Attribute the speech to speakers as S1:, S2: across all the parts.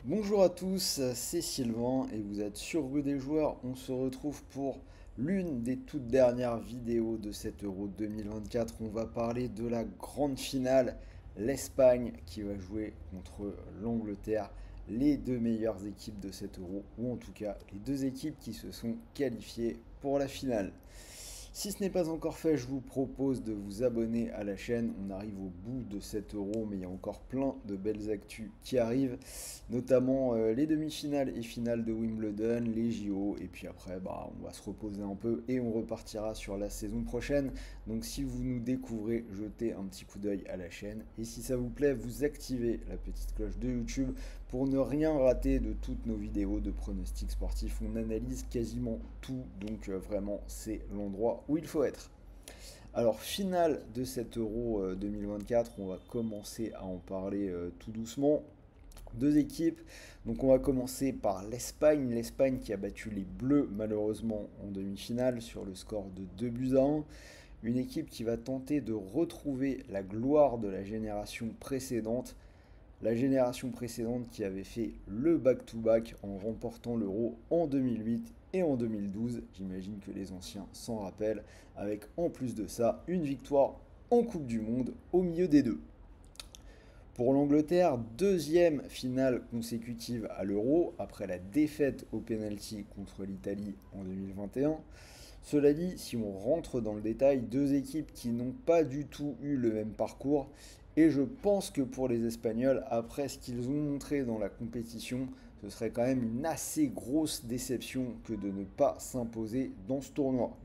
S1: Bonjour à tous, c'est Sylvain et vous êtes sur Rue des Joueurs. On se retrouve pour l'une des toutes dernières vidéos de cet Euro 2024. On va parler de la grande finale, l'Espagne qui va jouer contre l'Angleterre, les deux meilleures équipes de cet Euro, ou en tout cas les deux équipes qui se sont qualifiées pour la finale. Si ce n'est pas encore fait, je vous propose de vous abonner à la chaîne. On arrive au bout de cet euro, mais il y a encore plein de belles actus qui arrivent, notamment les demi-finales et finales de Wimbledon, les JO, et puis après, on va se reposer un peu et on repartira sur la saison prochaine. Donc si vous nous découvrez, jetez un petit coup d'œil à la chaîne. Et si ça vous plaît, vous activez la petite cloche de YouTube pour ne rien rater de toutes nos vidéos de pronostics sportifs. On analyse quasiment tout, donc vraiment c'est l'endroit où il faut être. Alors, finale de cet Euro 2024, on va commencer à en parler tout doucement. Deux équipes, donc on va commencer par l'Espagne qui a battu les Bleus malheureusement en demi-finale sur le score de 2 buts à 1. Une équipe qui va tenter de retrouver la gloire de la génération précédente qui avait fait le back-to-back en remportant l'Euro en 2008 et en 2012. J'imagine que les anciens s'en rappellent, avec en plus de ça une victoire en Coupe du Monde au milieu des deux. Pour l'Angleterre, deuxième finale consécutive à l'Euro après la défaite au penalty contre l'Italie en 2021. Cela dit, si on rentre dans le détail, deux équipes qui n'ont pas du tout eu le même parcours. Et je pense que pour les Espagnols, après ce qu'ils ont montré dans la compétition, ce serait quand même une assez grosse déception que de ne pas s'imposer dans ce tournoi.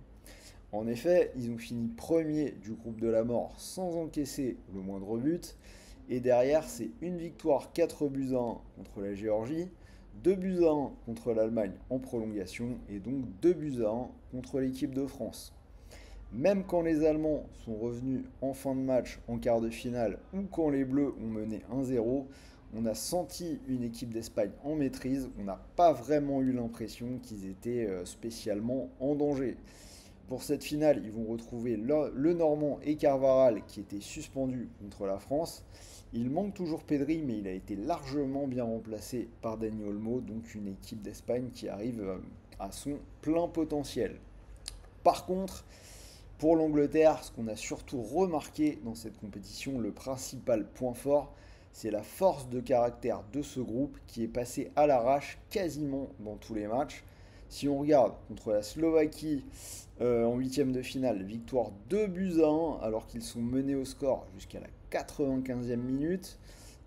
S1: En effet, ils ont fini premier du groupe de la mort sans encaisser le moindre but. Et derrière, c'est une victoire 4 buts à 1 contre la Géorgie, 2 buts à 1 contre l'Allemagne en prolongation et donc 2 buts à 1 contre l'équipe de France. Même quand les Allemands sont revenus en fin de match en quart de finale ou quand les Bleus ont mené 1-0, on a senti une équipe d'Espagne en maîtrise, on n'a pas vraiment eu l'impression qu'ils étaient spécialement en danger. Pour cette finale, ils vont retrouver le Normand et Carvaral qui étaient suspendus contre la France. Il manque toujours Pedri, mais il a été largement bien remplacé par Dani Olmo, donc une équipe d'Espagne qui arrive à son plein potentiel. Par contre, pour l'Angleterre, ce qu'on a surtout remarqué dans cette compétition, le principal point fort, c'est la force de caractère de ce groupe qui est passé à l'arrache quasiment dans tous les matchs. Si on regarde contre la Slovaquie en huitième de finale, victoire 2 buts à 1 alors qu'ils sont menés au score jusqu'à la 95e minute.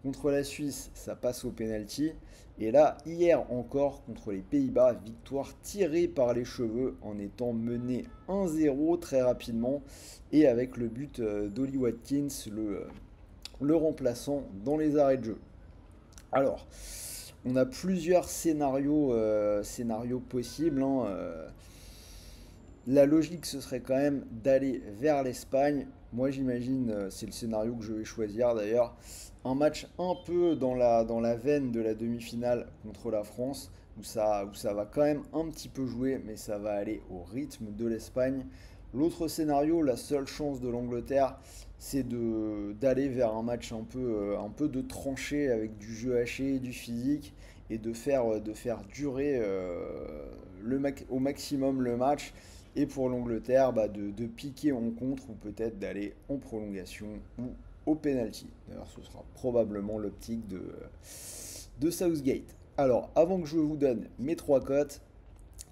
S1: Contre la Suisse, ça passe au penalty. Et là, hier encore, contre les Pays-Bas, victoire tirée par les cheveux en étant mené 1-0 très rapidement et avec le but d'Oli Watkins, le remplaçant dans les arrêts de jeu. Alors, on a plusieurs scénarios possibles, hein. La logique, ce serait quand même d'aller vers l'Espagne. Moi, j'imagine, c'est le scénario que je vais choisir d'ailleurs, un match un peu dans la veine de la demi-finale contre la France, où ça va quand même un petit peu jouer, mais ça va aller au rythme de l'Espagne. L'autre scénario, la seule chance de l'Angleterre, c'est d'aller vers un match un peu de tranchée avec du jeu haché, du physique, et de faire durer au maximum le match. Et pour l'Angleterre, de piquer en contre ou peut-être d'aller en prolongation ou au penalty. D'ailleurs, ce sera probablement l'optique de Southgate. Alors, avant que je vous donne mes trois cotes,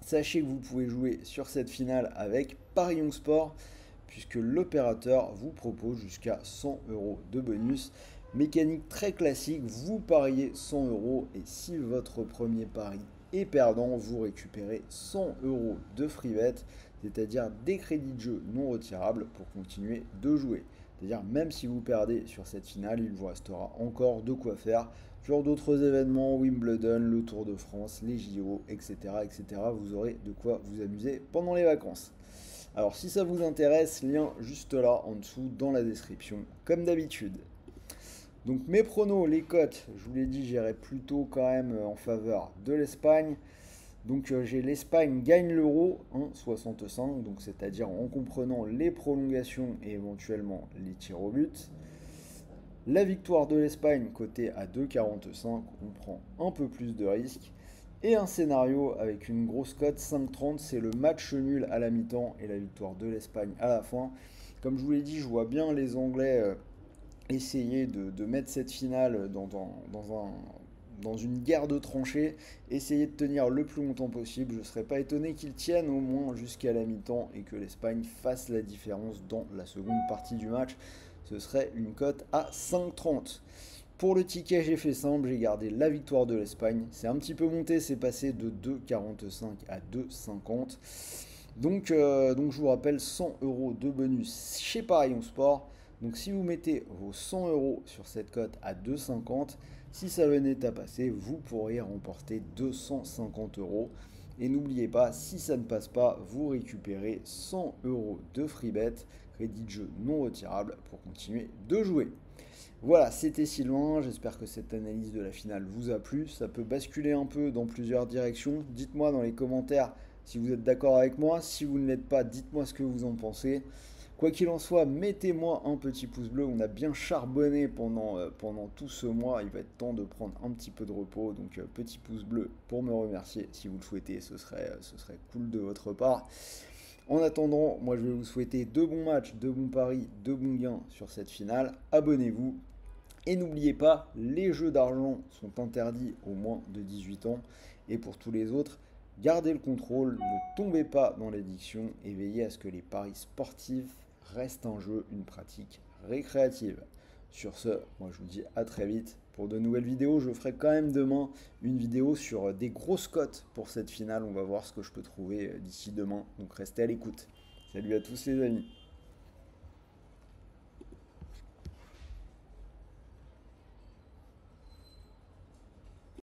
S1: sachez que vous pouvez jouer sur cette finale avec Paris Young Sport, puisque l'opérateur vous propose jusqu'à 100 euros de bonus. Mécanique très classique, vous pariez 100 euros et si votre premier pari est perdant, vous récupérez 100 euros de free bet, c'est-à-dire des crédits de jeu non retirables pour continuer de jouer. C'est-à-dire même si vous perdez sur cette finale, il vous restera encore de quoi faire sur d'autres événements, Wimbledon, le Tour de France, les JO, etc., etc. Vous aurez de quoi vous amuser pendant les vacances. Alors si ça vous intéresse, lien juste là en dessous dans la description, comme d'habitude. Donc mes pronos, les cotes, je vous l'ai dit, j'irai plutôt quand même en faveur de l'Espagne. Donc j'ai l'Espagne gagne l'euro 1,65, donc c'est-à-dire en comprenant les prolongations et éventuellement les tirs au but. La victoire de l'Espagne cotée à 2,45, on prend un peu plus de risques. Et un scénario avec une grosse cote 5,30, c'est le match nul à la mi-temps et la victoire de l'Espagne à la fin. Comme je vous l'ai dit, je vois bien les Anglais essayer de mettre cette finale dans une guerre de tranchées, essayer de tenir le plus longtemps possible. Je ne serais pas étonné qu'ils tiennent au moins jusqu'à la mi-temps et que l'Espagne fasse la différence dans la seconde partie du match. Ce serait une cote à 5,30. Pour le ticket, j'ai fait simple, j'ai gardé la victoire de l'Espagne. C'est un petit peu monté, c'est passé de 2,45 à 2,50. Donc je vous rappelle 100 euros de bonus chez Parion Sport. Donc si vous mettez vos 100 euros sur cette cote à 2,50, si ça venait à passer, vous pourriez remporter 250 euros. Et n'oubliez pas, si ça ne passe pas, vous récupérez 100 euros de free bet, crédit de jeu non retirable pour continuer de jouer. Voilà, c'était Sylvain, j'espère que cette analyse de la finale vous a plu. Ça peut basculer un peu dans plusieurs directions. Dites-moi dans les commentaires si vous êtes d'accord avec moi. Si vous ne l'êtes pas, dites-moi ce que vous en pensez. Quoi qu'il en soit, mettez-moi un petit pouce bleu. On a bien charbonné pendant tout ce mois. Il va être temps de prendre un petit peu de repos. Donc petit pouce bleu pour me remercier si vous le souhaitez. Ce serait cool de votre part. En attendant, moi je vais vous souhaiter de bons matchs, de bons paris, de bons gains sur cette finale. Abonnez-vous. Et n'oubliez pas, les jeux d'argent sont interdits aux moins de 18 ans. Et pour tous les autres, gardez le contrôle, ne tombez pas dans l'addiction et veillez à ce que les paris sportifs restent un jeu, une pratique récréative. Sur ce, moi je vous dis à très vite pour de nouvelles vidéos. Je ferai quand même demain une vidéo sur des grosses cotes pour cette finale. On va voir ce que je peux trouver d'ici demain. Donc restez à l'écoute. Salut à tous les amis.